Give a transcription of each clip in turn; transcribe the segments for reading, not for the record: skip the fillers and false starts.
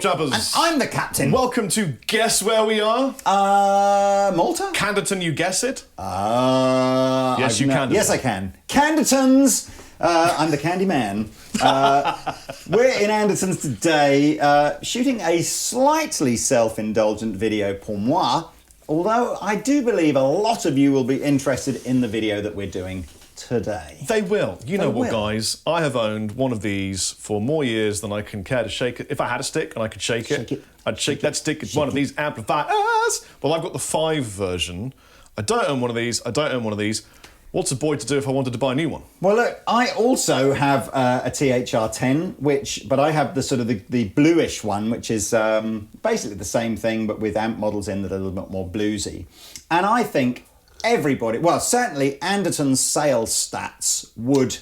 Trappers. And I'm the captain. Welcome to Guess Where We Are. Malta? Canderton, you guess it? Yes, you can. Yes, I can. Candertons. I'm the candy man. We're in Andertons today, shooting a slightly self-indulgent video pour moi, although I do believe a lot of you will be interested in the video that we're doing today. They will. You know what, will. guys? I have owned one of these for more years than I can care to shake it. If I had a stick and I could shake it, I'd shake that stick at one of these amplifiers. Well, I've got the 5 version. I don't own one of these. What's a boy to do if I wanted to buy a new one? Well, look, I also have a THR-10, but I have the sort of the bluish one, which is basically the same thing, but with amp models in that are a little bit more bluesy. And I think everybody, well, certainly Anderton's sales stats would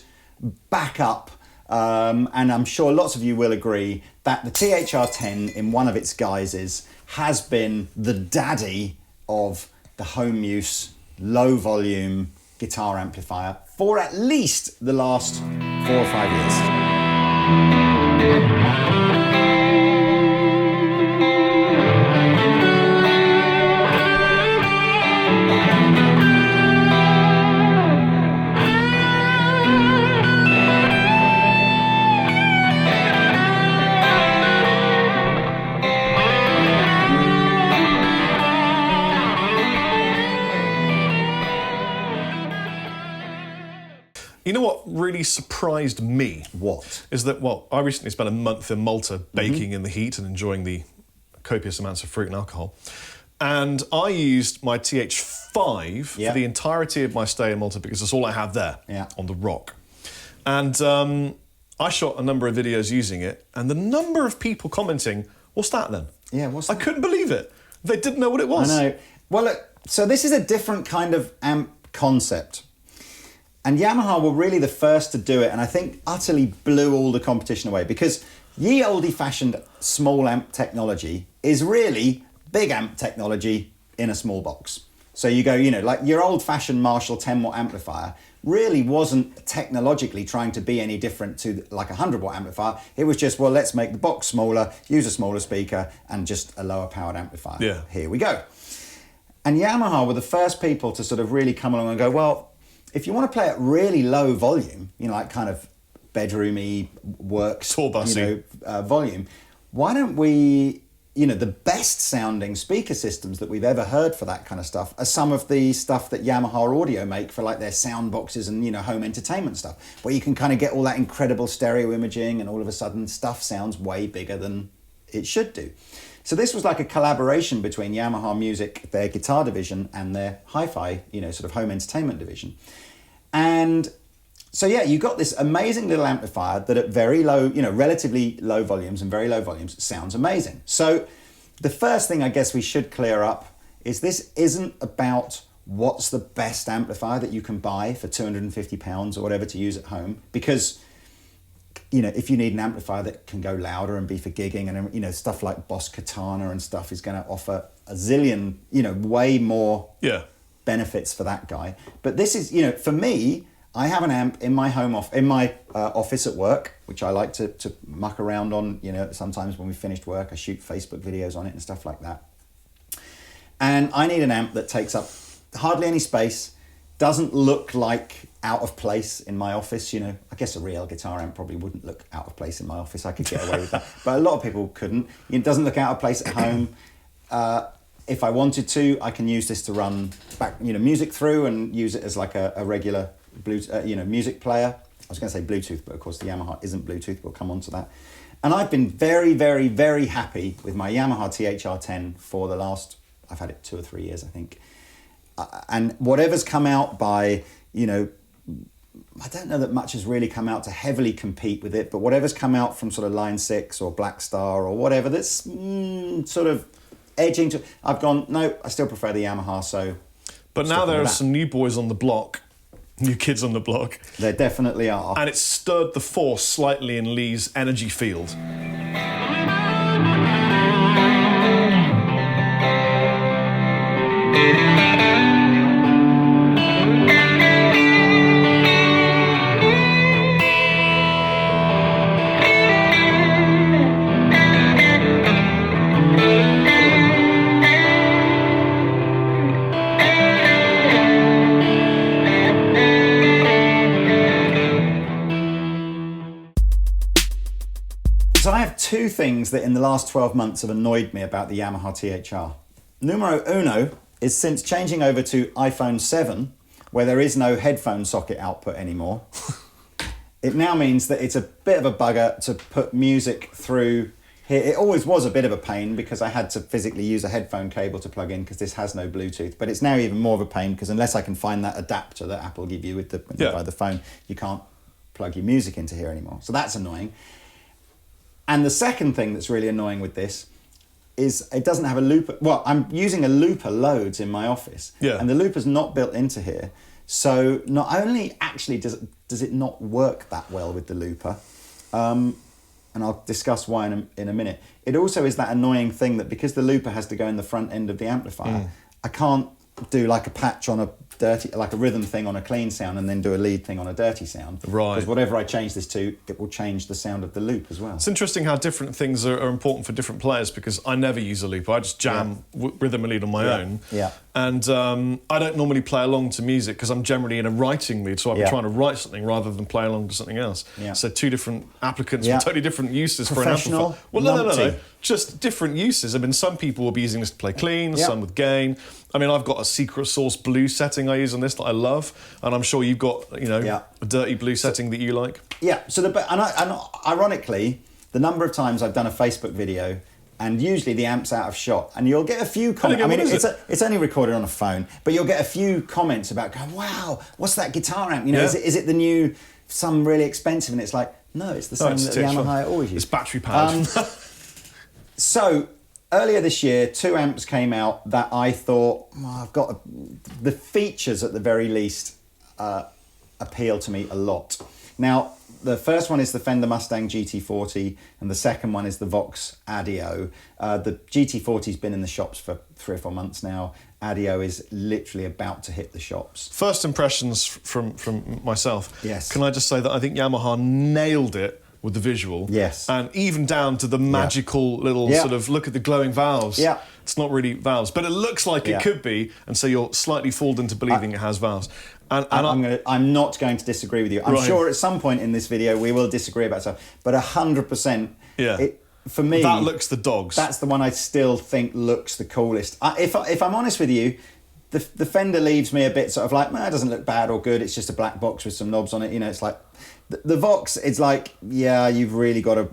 back up, and I'm sure lots of you will agree, that the THR-10 in one of its guises has been the daddy of the home use, low volume guitar amplifier for at least the last 4 or 5 years. You know what really surprised me? What? Is that, well, I recently spent a month in Malta baking in the heat and enjoying the copious amounts of fruit and alcohol. And I used my TH5 for the entirety of my stay in Malta because that's all I have there on the rock. And I shot a number of videos using it, and the number of people commenting, what's that then? Yeah, what's that? I couldn't believe it. They didn't know what it was. I know. Well, look, so this is a different kind of amp concept. And Yamaha were really the first to do it, and I think utterly blew all the competition away, because ye oldie-fashioned small amp technology is really big amp technology in a small box. So you go, you know, like your old-fashioned Marshall 10-watt amplifier really wasn't technologically trying to be any different to like a 100-watt amplifier. It was just, well, let's make the box smaller, use a smaller speaker, and just a lower-powered amplifier. Yeah. Here we go. And Yamaha were the first people to sort of really come along and go, well, if you want to play at really low volume, you know, like kind of bedroomy works, tour bussy, volume, why don't we, you know, the best sounding speaker systems that we've ever heard for that kind of stuff are some of the stuff that Yamaha Audio make for like their sound boxes and, you know, home entertainment stuff, where you can kind of get all that incredible stereo imaging and all of a sudden stuff sounds way bigger than it should do. So this was like a collaboration between Yamaha Music, their guitar division, and their hi-fi, you know, sort of home entertainment division. And so, yeah, you got this amazing little amplifier that at very low, you know, relatively low volumes and very low volumes sounds amazing. So the first thing I guess we should clear up is this isn't about what's the best amplifier that you can buy for £250 or whatever to use at home, because, you know, if you need an amplifier that can go louder and be for gigging, and, you know, stuff like Boss Katana and stuff is going to offer a zillion, you know, way more benefits for that guy. But this is, you know, for me, I have an amp in my home office at work, which I like to muck around on. You know, sometimes when we finished work, I shoot Facebook videos on it and stuff like that. And I need an amp that takes up hardly any space, doesn't look like out of place in my office. You know, I guess a real guitar amp probably wouldn't look out of place in my office. I could get away with that. But a lot of people couldn't. It doesn't look out of place at home. If I wanted to, I can use this to run back, you know, music through and use it as like a regular Bluetooth, you know, music player. I was going to say Bluetooth, but of course the Yamaha isn't Bluetooth. We'll come on to that. And I've been very, very, very happy with my Yamaha THR-10 for the last, I've had it 2 or 3 years, I think. And whatever's come out by, you know, I don't know that much has really come out to heavily compete with it, but whatever's come out from sort of Line 6 or Blackstar or whatever that's sort of edging to, I've gone, no, I still prefer the Yamaha, so. But now there are some new boys on the block, new kids on the block. There definitely are. And it's stirred the force slightly in Lee's energy field. things that in the last 12 months have annoyed me about the Yamaha THR. Numero uno is since changing over to iPhone 7, where there is no headphone socket output anymore, it now means that it's a bit of a bugger to put music through here. It always was a bit of a pain because I had to physically use a headphone cable to plug in because this has no Bluetooth. But it's now even more of a pain because unless I can find that adapter that Apple give you with when you buy the phone, you can't plug your music into here anymore. So that's annoying. And the second thing that's really annoying with this is it doesn't have a looper. Well, I'm using a looper loads in my office, and the looper's not built into here. So not only actually does it not work that well with the looper, and I'll discuss why in a minute, it also is that annoying thing that because the looper has to go in the front end of the amplifier, I can't do like a patch on a dirty, like a rhythm thing on a clean sound and then do a lead thing on a dirty sound. Right. Because whatever I change this to, it will change the sound of the loop as well. It's interesting how different things are important for different players because I never use a looper. I just jam rhythm and lead on my own. Yeah. And I don't normally play along to music because I'm generally in a writing mood, so I'm trying to write something rather than play along to something else. Yeah. So two different applicants with totally different uses for an amplifier. Well, no. Just different uses. I mean, some people will be using this to play clean, some with gain. I mean, I've got a secret sauce blue setting I use on this that I love, and I'm sure you've got, a dirty blue setting that you like. Yeah. So and ironically, the number of times I've done a Facebook video, and usually the amp's out of shot, and you'll get a few comments. I mean, it's only recorded on a phone, but you'll get a few comments about going, "Wow, what's that guitar amp? Is it the new, some really expensive?" And it's like, no, it's the same that the Yamaha I always use. It's battery powered. So earlier this year, 2 amps came out that I thought, I've got the features at the very least appeal to me a lot. Now, the first one is the Fender Mustang GT40, and the second one is the Vox Adio. The GT40's been in the shops for 3 or 4 months now. Adio is literally about to hit the shops. First impressions from myself. Yes. Can I just say that I think Yamaha nailed it with the visual. Yes. And even down to the magical little sort of look at the glowing valves. Yeah. It's not really valves, but it looks like it could be, and so you're slightly fooled into believing it has valves. And I'm not going to disagree with you. I'm sure at some point in this video we will disagree about stuff, but 100%. Yeah. For me, that looks the dogs. That's the one I still think looks the coolest. If I'm honest with you, the Fender leaves me a bit sort of like, it doesn't look bad or good. It's just a black box with some knobs on it. It's like the Vox. It's like, you've really got to,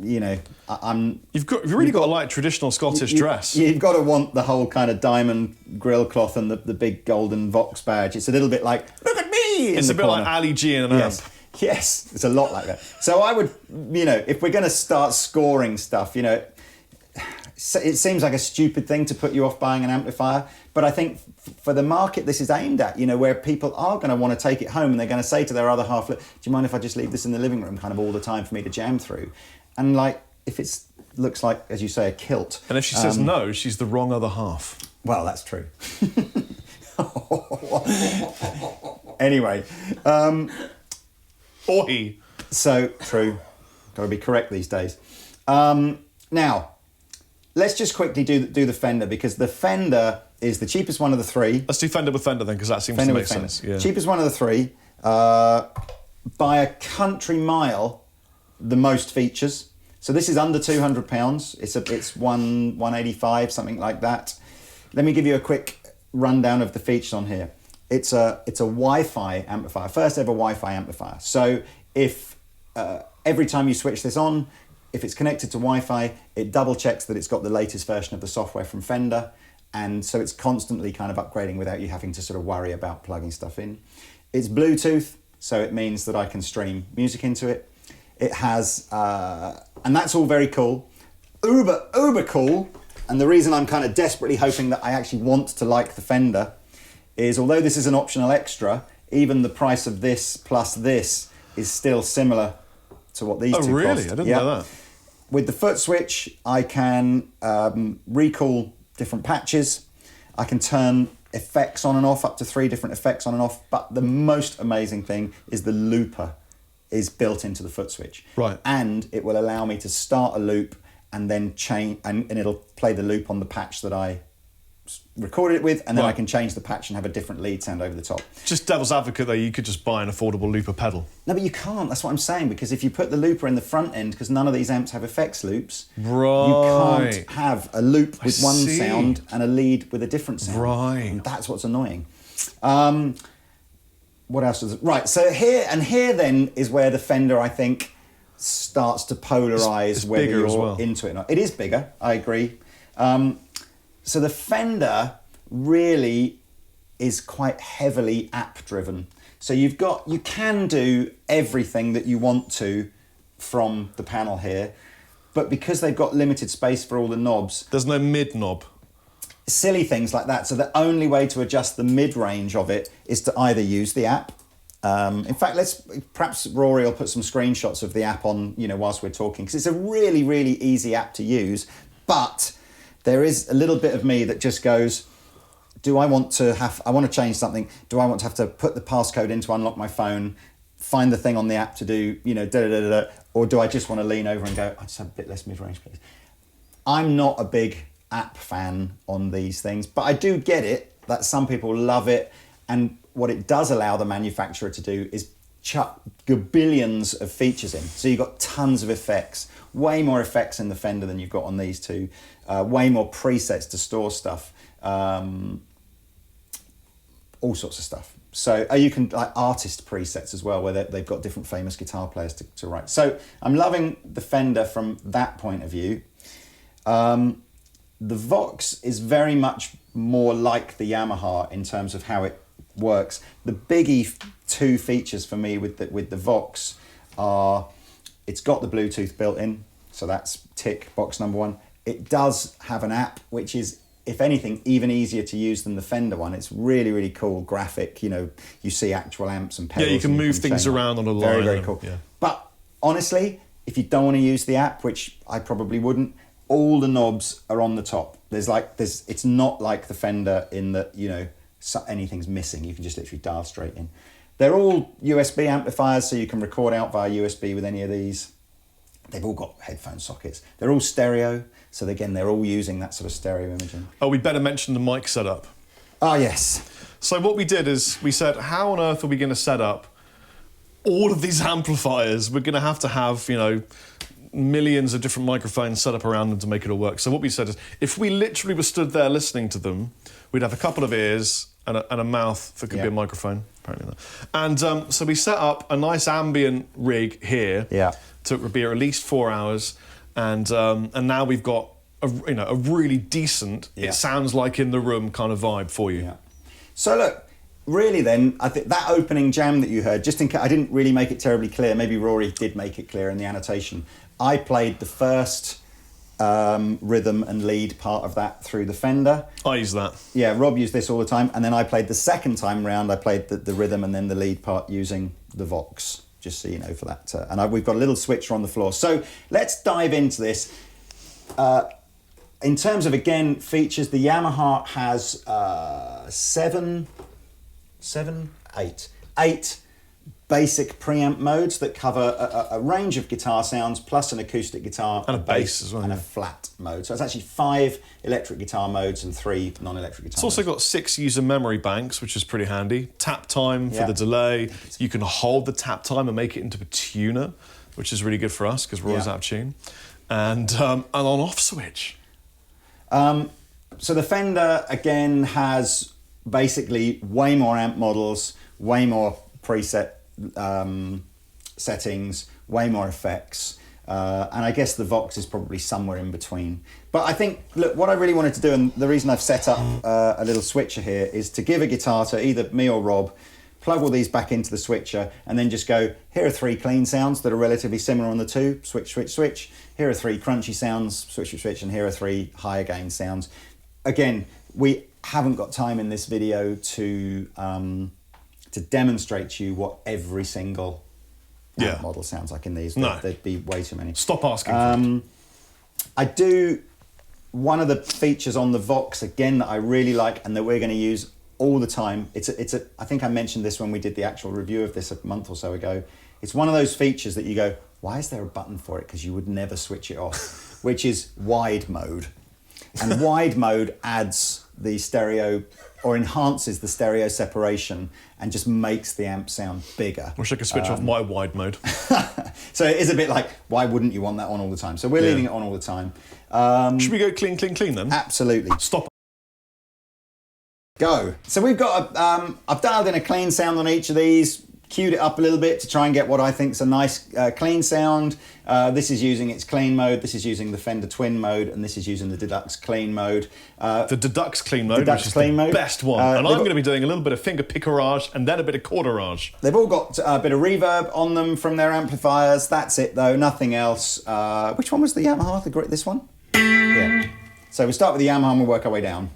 You've really got to like traditional Scottish dress. You've got to want the whole kind of diamond grill cloth and the big golden Vox badge. It's a little bit like, look at me. It's a bit like Ali G in an amp. Yes, it's a lot like that. So I would, if we're going to start scoring stuff, it seems like a stupid thing to put you off buying an amplifier, but I think for the market this is aimed at, where people are going to want to take it home and they're going to say to their other half, look, do you mind if I just leave this in the living room kind of all the time for me to jam through? And if it looks like, as you say, a kilt. And if she says no, she's the wrong other half. Well, that's true. Anyway. Or he. So, true. Got to be correct these days. Now, let's just quickly do the Fender, because the Fender is the cheapest one of the three. Let's do Fender with Fender then, because that seems to make sense. Yeah. Cheapest one of the three. By a country mile, the most features. So this is under £200. It's 185, something like that. Let me give you a quick rundown of the features on here. It's a Wi-Fi amplifier, first ever Wi-Fi amplifier. So if every time you switch this on, if it's connected to Wi-Fi, it double checks that it's got the latest version of the software from Fender, and so it's constantly kind of upgrading without you having to sort of worry about plugging stuff in. It's Bluetooth, so it means that I can stream music into it. It has, and that's all very cool. Uber cool, and the reason I'm kind of desperately hoping that I actually want to like the Fender is, although this is an optional extra, even the price of this plus this is still similar to what these two cost. Oh, really? I didn't know that. With the foot switch, I can recall different patches. I can turn effects on and off, up to 3 different effects on and off. But the most amazing thing is the looper is built into the foot switch. Right. And it will allow me to start a loop and then change, and it'll play the loop on the patch that I recorded it with, and then Right. I can change the patch and have a different lead sound over the top. Just devil's advocate, though, you could just buy an affordable looper pedal. No, but you can't. That's what I'm saying, because if you put the looper in the front end, because none of these amps have effects loops, Right. you can't have a loop with one see. sound and a lead with a different sound. Right. And that's what's annoying. What else is it? Right, so here then is where the Fender, I think, starts to polarize It's whether bigger you're as well. into it or not. It is bigger, I agree. So the Fender really is quite heavily app driven. So you can do everything that you want to from the panel here, but because they've got limited space for all the knobs, There's no mid knob. silly things like that. So the only way to adjust the mid-range of it is to either use the app. In fact, perhaps Rory will put some screenshots of the app on, whilst we're talking, because it's a really, really easy app to use. But there is a little bit of me that just goes, I want to change something. Do I want to have to put the passcode in to unlock my phone, find the thing on the app to do, or do I just want to lean over and go, I just have a bit less mid-range, please? I'm not a big app fan on these things, but I do get it that some people love it, and what it does allow the manufacturer to do is chuck gabillions of features in. So you've got tons of effects, way more effects in the Fender than you've got on these two, way more presets to store stuff, all sorts of stuff. So you can artist presets as well, where they've got different famous guitar players to write. So I'm loving the Fender from that point of view. The Vox is very much more like the Yamaha in terms of how it works. The biggie two features for me with the Vox are, it's got the Bluetooth built in, so that's tick, box number one. It does have an app, which is, if anything, even easier to use than the Fender one. It's really, really cool graphic. You see actual amps and pedals. Yeah, you can and move things change. around on a line. Very, very cool. Yeah. But honestly, if you don't want to use the app, which I probably wouldn't, all the knobs are on the top. It's not like the Fender in that, anything's missing. You can just literally dial straight in. They're all USB amplifiers, so you can record out via USB with any of these. They've all got headphone sockets. They're all stereo, so again, they're all using that sort of stereo imaging. Oh, we better mention the mic setup. Oh, yes. So what we did is we said, how on earth are we going to set up all of these amplifiers? We're going to have, millions of different microphones set up around them to make it all work. So what we said is, if we literally were stood there listening to them, we'd have a couple of ears and a mouth that could be a microphone, apparently not. And so we set up a nice ambient rig here. Yeah. Took Rabia at least 4 hours, and now we've got a really decent, it sounds like in the room kind of vibe for you. Yeah. So look, really then, I think that opening jam that you heard, just in case I didn't really make it terribly clear, maybe Rory did make it clear in the annotation, I played the first rhythm and lead part of that through the Fender. I use that. Yeah, Rob used this all the time, and then I played the second time round, I played the rhythm and then the lead part using the Vox, just so you know for that. And we've got a little switcher on the floor. So let's dive into this. In terms of, again, features, the Yamaha has eight basic preamp modes that cover a range of guitar sounds, plus an acoustic guitar, and a bass as well, and a flat mode. So it's actually 5 electric guitar modes and 3 non-electric guitar It's also modes. got 6 user memory banks, which is pretty handy. Tap time for the delay. You can hold the tap time and make it into a tuner, which is really good for us because we're always out of tune. And an on-off switch. So the Fender, again, has basically way more amp models, way more preset settings, way more effects, and I guess the Vox is probably somewhere in between. But I think, look, what I really wanted to do, and the reason I've set up a little switcher here, is to give a guitar to either me or Rob, plug all these back into the switcher, and then just go, here are 3 clean sounds that are relatively similar on the 2, switch, switch, switch. Here are 3 crunchy sounds, switch, switch, switch, and here are 3 higher gain sounds. Again, we haven't got time in this video to demonstrate to you what every single amp model sounds like in these. No. There'd be way too many. Stop asking. I do, one of the features on the Vox, again, that I really like and that we're going to use all the time, I think I mentioned this when we did the actual review of this a month or so ago. It's one of those features that you go, why is there a button for it? Because you would never switch it off, which is wide mode. And wide mode adds the stereo, or enhances the stereo separation and just makes the amp sound bigger. Wish I could switch off my wide mode. So it is a bit like, why wouldn't you want that on all the time? So we're leaving it on all the time. Should we go clean, clean, clean then? Absolutely. Stop. Go. So we've got, I've dialed in a clean sound on each of these, queued it up a little bit to try and get what I think is a nice clean sound. This is using its clean mode, this is using the Fender Twin mode, and this is using the Deducts clean mode. The Deducts clean mode, Deducts which is clean the mode. best one. And I'm going to be doing a little bit of finger pickerage and then a bit of quarterage. They've all got a bit of reverb on them from their amplifiers. That's it though, nothing else. Which one was the Yamaha, this one? Yeah. So we start with the Yamaha and we'll work our way down.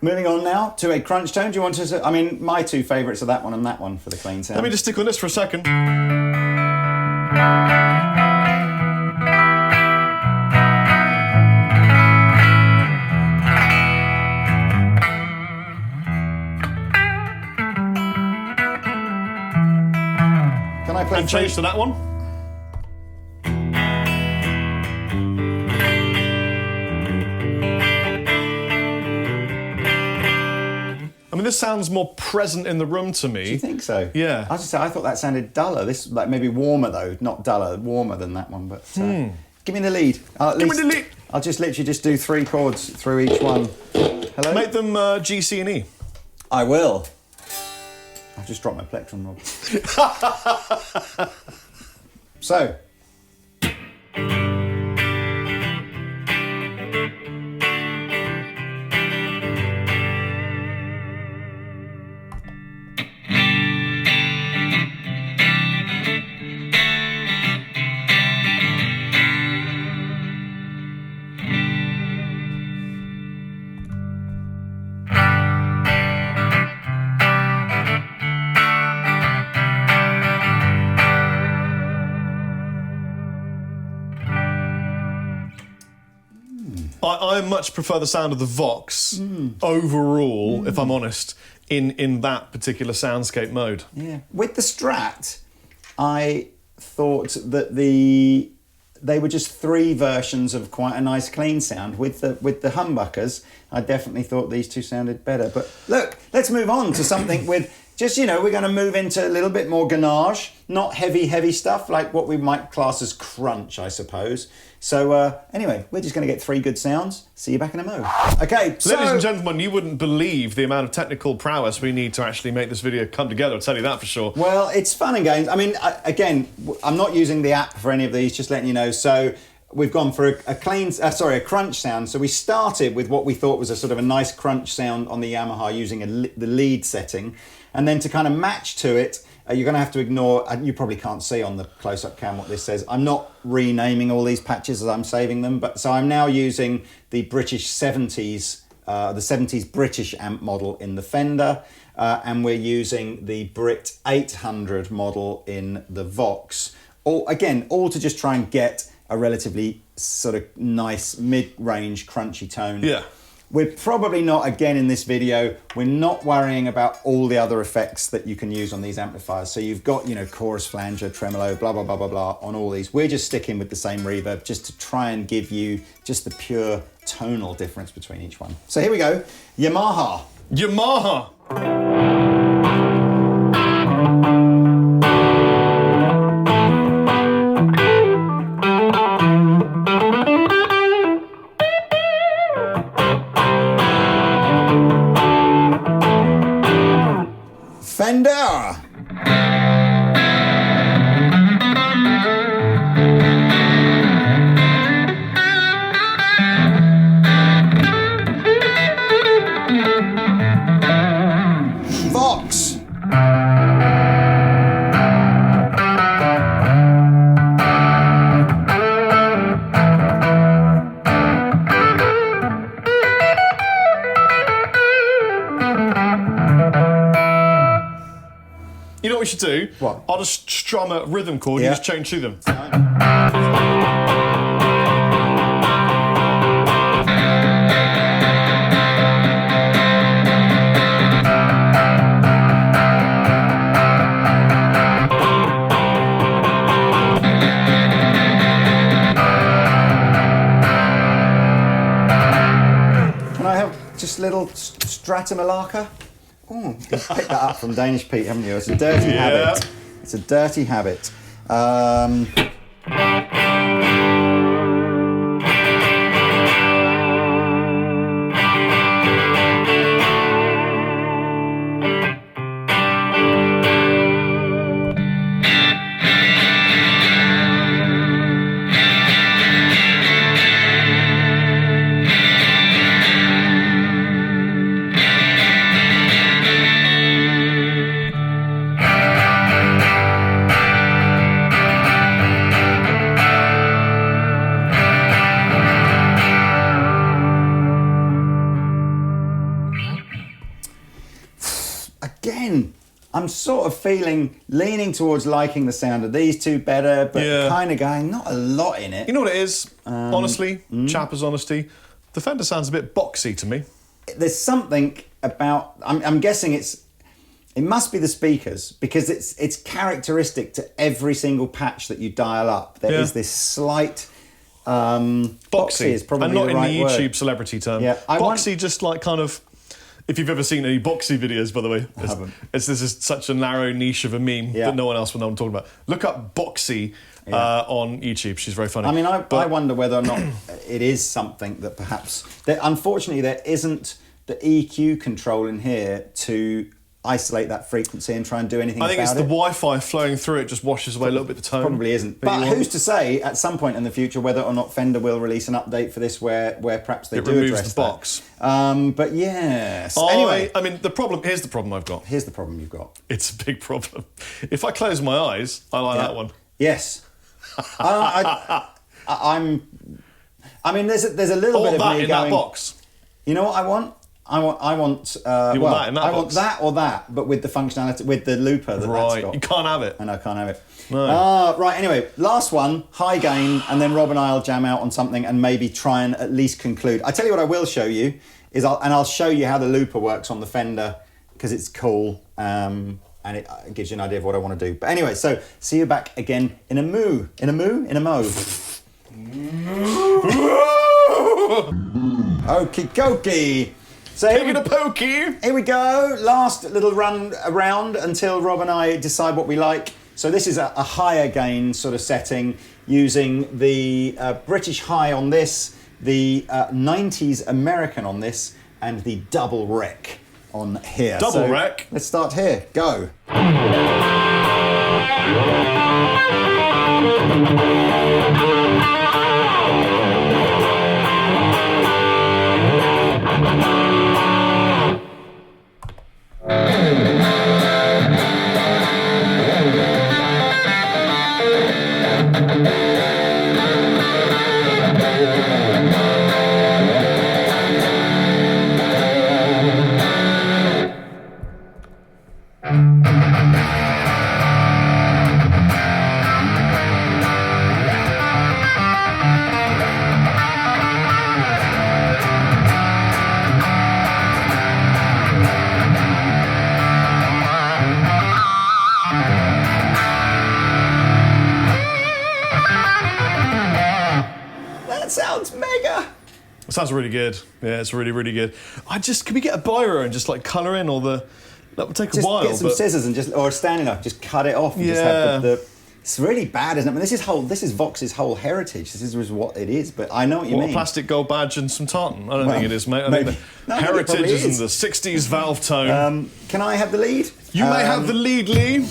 Moving on now to a crunch tone. Do you want to? I mean, my two favourites are that one and that one for the clean sound. Let me just stick on this for a second. Can I play and change to that one? I mean, this sounds more present in the room to me. Do you think so? Yeah. I was just say, I thought that sounded duller. This, like, maybe warmer though, not duller, warmer than that one. But give me the lead. Give me the lead. I'll just literally just do 3 chords through each one. Hello. Make them G, C, and E. I will. I've just dropped my plectrum, Rob. So. I much prefer the sound of the Vox overall, if I'm honest, in that particular soundscape mode. Yeah. With the Strat, I thought that they were just 3 versions of quite a nice clean sound. With the humbuckers, I definitely thought these two sounded better. But look, let's move on to something with just, you know, we're going to move into a little bit more ganache, not heavy stuff like what we might class as crunch, I suppose. So anyway, we're just going to get 3 good sounds. See you back in a mo. Okay, so... Ladies and gentlemen, you wouldn't believe the amount of technical prowess we need to actually make this video come together, I'll tell you that for sure. Well, it's fun and games. I mean, again, I'm not using the app for any of these, just letting you know. So we've gone for a crunch sound. So we started with what we thought was a sort of a nice crunch sound on the Yamaha using the lead setting. And then to kind of match to it, you're going to have to ignore, you probably can't see on the close-up cam what this says. I'm not renaming all these patches as I'm saving them, but so I'm now using the British 70s, the 70s British amp model in the Fender, and we're using the Brit 800 model in the Vox. All to just try and get a relatively sort of nice mid-range crunchy tone. Yeah. We're probably not, again in this video, we're not worrying about all the other effects that you can use on these amplifiers. So you've got, you know, chorus, flanger, tremolo, blah, blah, blah, blah, blah on all these. We're just sticking with the same reverb just to try and give you just the pure tonal difference between each one. So here we go, Yamaha. Yamaha! Fender. what we should do? What? I'll just strum a rhythm chord, Yeah. you just change through them. Can I have just a little Stratamalaka? Oh, you picked that up from Danish Pete, haven't you? It's a dirty habit. It's a dirty habit. Again, I'm sort of leaning towards liking the sound of these two better, but kind of going, not a lot in it. You know what it is? Honestly, Chapper's honesty, the Fender sounds a bit boxy to me. There's something about, I'm guessing it must be the speakers, because it's characteristic to every single patch that you dial up. There is this slight boxy is probably and not the right in the word. YouTube celebrity term. Yeah, boxy, just like kind of. If you've ever seen any boxy videos, by the way, I haven't. This is such a narrow niche of a meme that no one else will know what I'm talking about. Look up boxy on YouTube. She's very funny. I mean, I wonder whether or not it is something that perhaps... unfortunately, there isn't the EQ control in here to isolate that frequency and try and do anything about it. I think it's the Wi-Fi flowing through it just washes away a little bit the tone. Probably isn't. But who's to say at some point in the future whether or not Fender will release an update for this where perhaps they do address the box. But yes. Anyway. I mean, here's the problem I've got. Here's the problem you've got. It's a big problem. If I close my eyes, I like that one. Yes. I mean, there's a little bit of me in going... that box. You know what I want? I want that in that I want box? that or that, but with the functionality, with the looper that's got. You can't have it. And I can't have it. No. Right, anyway, last one, high gain, and then Rob and I will jam out on something and maybe try and at least conclude. I tell you what I will show you, I'll show you how the looper works on the Fender, because it's cool, and it gives you an idea of what I want to do. But anyway, so see you back again in a mo. Okie dokie. So here we go. Last little run around until Rob and I decide what we like. So this is a higher gain sort of setting using the British high on this, the 90s American on this, and the double rec on here. Double rec? Let's start here. Go. Sounds mega. It sounds really good. Yeah, it's really, really good. Can we get a biro and just like colour in all the... That would take a while. Get some scissors and or standing up, just cut it off. And just have the it's really bad, isn't it? I mean, this is Vox's whole heritage. This is what it is. But I know what you mean. A plastic gold badge and some tartan. I don't think it is, mate. I think the heritage is in the 60s valve tone. Can I have the lead? You may have the lead, Lee.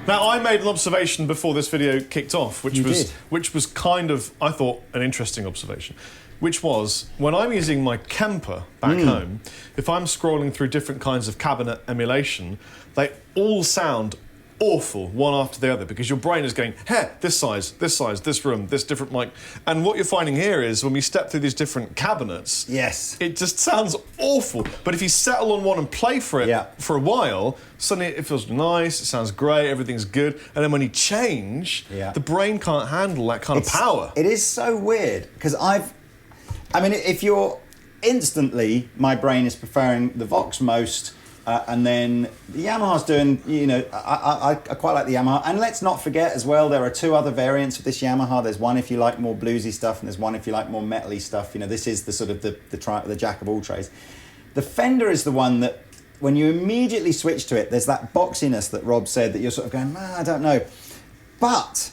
Now, I made an observation before this video kicked off, which was kind of, I thought, an interesting observation, which was, when I'm using my Kemper back home, if I'm scrolling through different kinds of cabinet emulation, they all sound awful one after the other, because your brain is going, hey, this size, this room, this different mic. And what you're finding here is, when we step through these different cabinets, yes, it just sounds awful. But if you settle on one and play for it for a while, suddenly it feels nice, it sounds great, everything's good. And then when you change, the brain can't handle that kind of power. It is so weird, because I mean, if you're instantly, my brain is preferring the Vox most, and then the Yamaha's doing, you know, I quite like the Yamaha. And let's not forget as well, there are two other variants of this Yamaha. There's one if you like more bluesy stuff, and there's one if you like more metal-y stuff. You know, this is the sort of the jack of all trades. The Fender is the one that, when you immediately switch to it, there's that boxiness that Rob said, that you're sort of going, I don't know. But,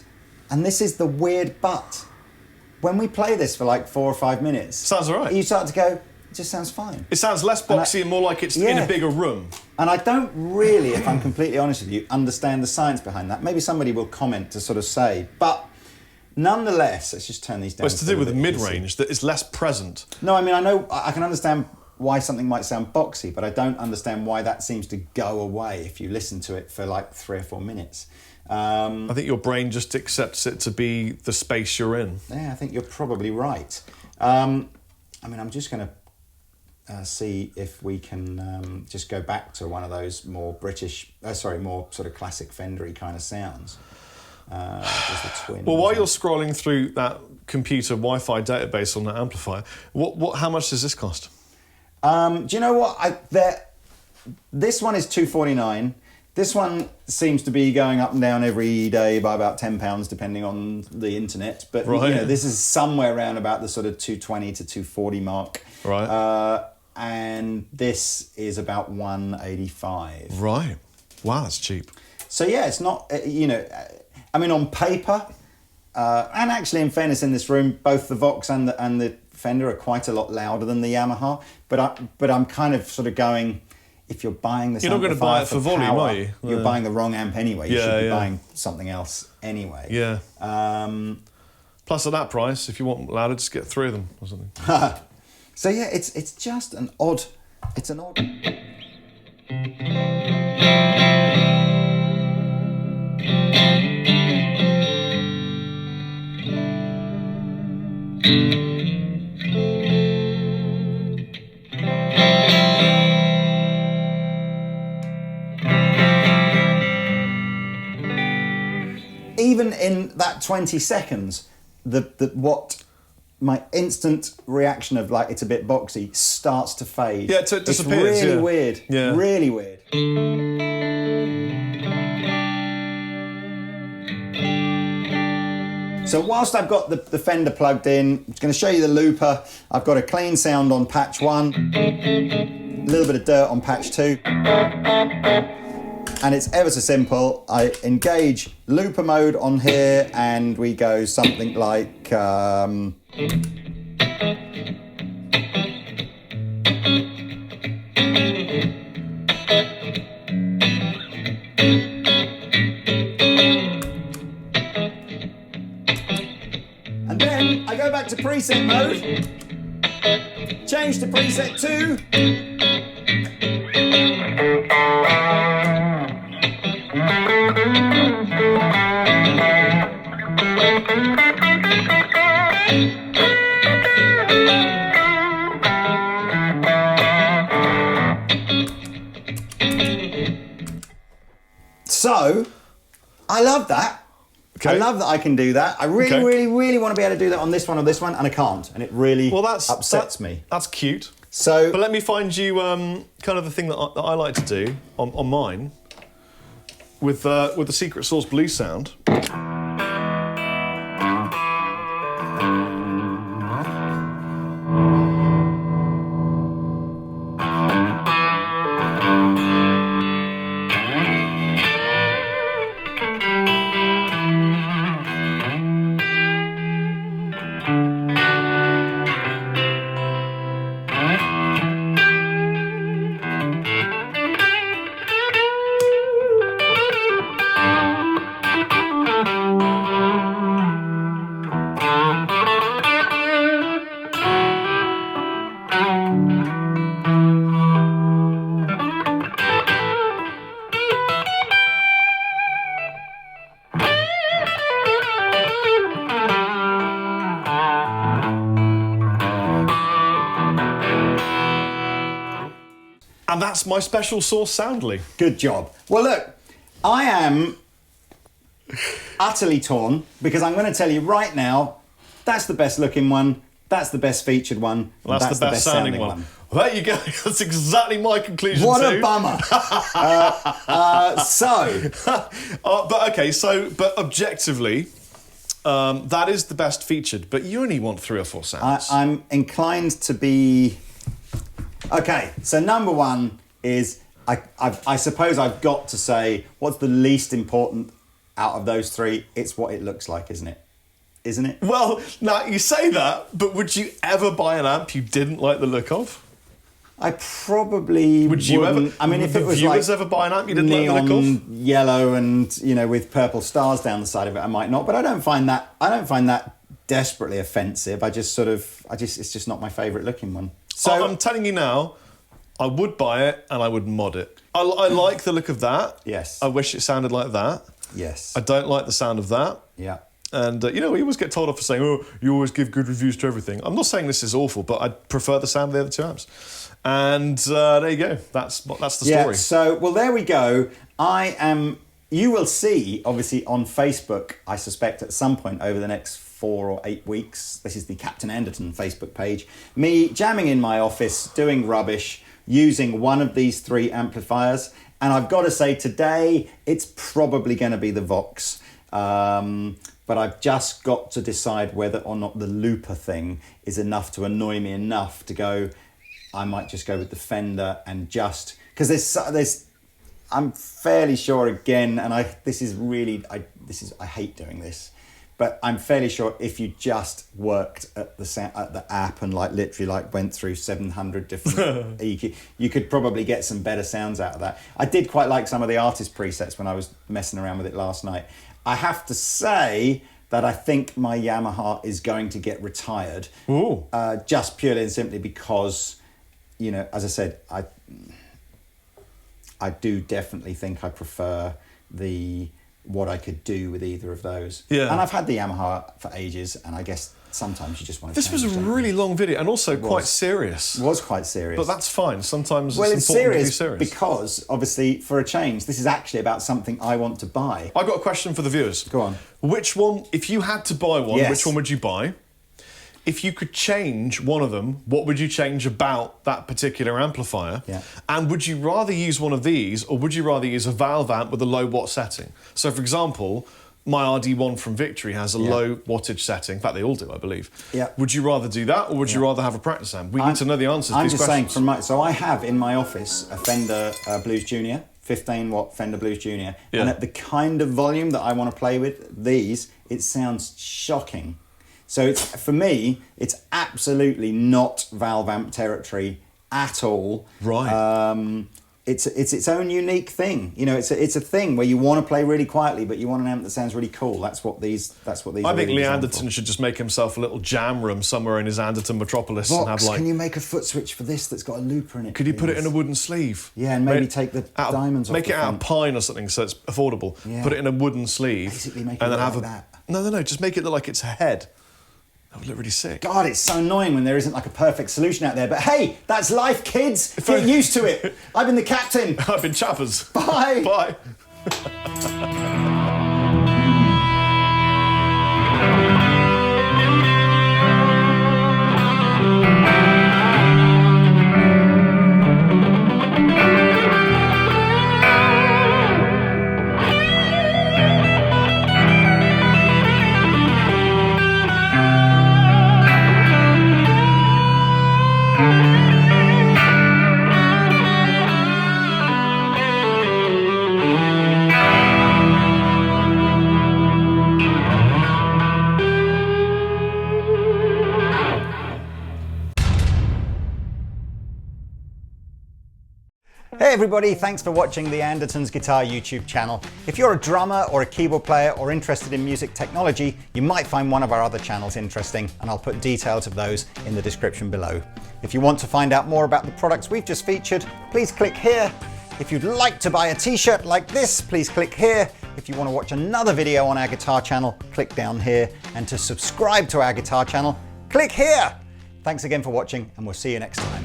and this is the weird but, when we play this for like 4 or 5 minutes, sounds all right. You start to go, it just sounds fine. It sounds less boxy and more like it's in a bigger room. And I don't really, if I'm completely honest with you, understand the science behind that. Maybe somebody will comment to sort of say, but nonetheless, let's just turn these down. Well, it's to do with the mid-range, that is less present. No, I mean, I can understand why something might sound boxy, but I don't understand why that seems to go away if you listen to it for like 3 or 4 minutes. I think your brain just accepts it to be the space you're in. Yeah, I think you're probably right. I mean, I'm just going to see if we can just go back to one of those more British, more sort of classic Fender-y kind of sounds. There's the twin. Well, while you're scrolling through that computer Wi-Fi database on that amplifier, how much does this cost? Do you know what? This one is $249. This one seems to be going up and down every day by about £10, depending on the internet. But you know, this is somewhere around about the sort of 220 to 240 mark. Right. And this is about 185. Right. Wow, that's cheap. So yeah, it's not, you know, I mean, on paper, and actually in fairness in this room, both the Vox and the Fender are quite a lot louder than the Yamaha. But I'm kind of sort of going, if you're buying this, you're not going to buy it for volume, power, are you? You're buying the wrong amp anyway. You should be buying something else anyway. Yeah. Plus, at that price, if you want louder, just get 3 of them or something. So yeah, it's just an odd. It's an odd. Even in that 20 seconds, what my instant reaction of like it's a bit boxy starts to fade. Yeah, it disappears. It's really weird. Yeah. Really weird. So whilst I've got the Fender plugged in, I'm going to show you the looper. I've got a clean sound on patch 1, a little bit of dirt on patch 2. And it's ever so simple. I engage looper mode on here and we go something like... and then I go back to preset mode, change to preset 2. So, I love that. Okay. I love that I can do that. I really want to be able to do that on this one or this one, and I can't. And it really upsets me. That's cute. So, But let me find you kind of the thing that I like to do on mine with the secret sauce blues sound. And that's my special sauce soundly. good job. Well, look, I am utterly torn because I'm going to tell you right now, that's the best looking one, that's the best featured one, Well, that's the best sounding one. Well, there you go. That's exactly my conclusion What too. a bummer. But objectively, that is the best featured. But you only want 3 or 4 sounds. I'm inclined to be... Okay, so number one is, I suppose I've got to say, what's the least important out of those 3? It's what it looks like, isn't it? Isn't it? Well, now you say that, but would you ever buy an amp you didn't like the look of? I probably Would you wouldn't. ever? I mean, if it was viewers like ever buy an amp you didn't like the look neon of? yellow and with purple stars down the side of it, I might not. But I don't find that desperately offensive. It's just not my favourite looking one. So I'm telling you now, I would buy it and I would mod it. I like the look of that. Yes. I wish it sounded like that. Yes. I don't like the sound of that. Yeah. And, we always get told off for saying, oh, you always give good reviews to everything. I'm not saying this is awful, but I prefer the sound of the other 2 amps. And there you go. That's the story. Yeah, so, well, there we go. You will see, obviously, on Facebook, I suspect at some point over the next 4 or 8 weeks, this is the Captain Anderton Facebook page, me jamming in my office, doing rubbish, using one of these 3 amplifiers. And I've got to say, today, it's probably going to be the Vox. But I've just got to decide whether or not the looper thing is enough to annoy me enough to go, I might just go with the Fender and just... Because I'm fairly sure again, and I hate doing this, but I'm fairly sure if you just worked at the app and literally went through 700 different EQ, you could probably get some better sounds out of that. I did quite like some of the artist presets when I was messing around with it last night. I have to say that I think my Yamaha is going to get retired. Ooh. Just purely and simply because, as I said, I do definitely think I prefer what I could do with either of those. Yeah. And I've had the Yamaha for ages, and I guess sometimes you just want to This was a really long video and also quite serious. It was quite serious. But that's fine. Sometimes it's important serious, to be serious. because, obviously, for a change, this is actually about something I want to buy. I've got a question for the viewers. Go on. Which one, if you had to buy one, Yes. which one would you buy? If you could change one of them, what would you change about that particular amplifier? Yeah. And would you rather use one of these, or would you rather use a valve amp with a low watt setting? So, for example, my RD1 from Victory has a low wattage setting. In fact, they all do, I believe. Yeah. Would you rather do that, or would you rather have a practice amp? We need to know the answers to I'm these just questions. saying, so I have in my office a Fender Blues Junior, 15-watt Fender Blues Junior, Yeah. and at the kind of volume that I want to play with, it sounds shocking. So for me, it's absolutely not valve amp territory at all. Right. It's its own unique thing. It's a thing where you want to play really quietly, but you want an amp that sounds really cool. That's what these. I are think really Lee designed Anderton for. should just make himself a little jam room somewhere in his Anderton metropolis and have Vox, can you make a foot switch for this that's got a looper in it? Could you put it in a please? wooden sleeve? Yeah, and maybe take the diamonds off Make the it out of front. pine or something so it's affordable. Yeah. Put it in a wooden sleeve. Basically make it and then look have like a that. No, just make it look like it's a head. That would look really sick. God, it's so annoying when there isn't a perfect solution out there. But hey, that's life, kids. Get used to it. I've been the captain. I've been chappers. Bye. Bye. everybody, thanks for watching the Andertons Guitar YouTube channel. If you're a drummer or a keyboard player or interested in music technology, you might find one of our other channels interesting, and I'll put details of those in the description below. If you want to find out more about the products we've just featured, please click here. If you'd like to buy a t-shirt like this, please click here. If you want to watch another video on our guitar channel, click down here. And to subscribe to our guitar channel, click here. Thanks again for watching, and we'll see you next time.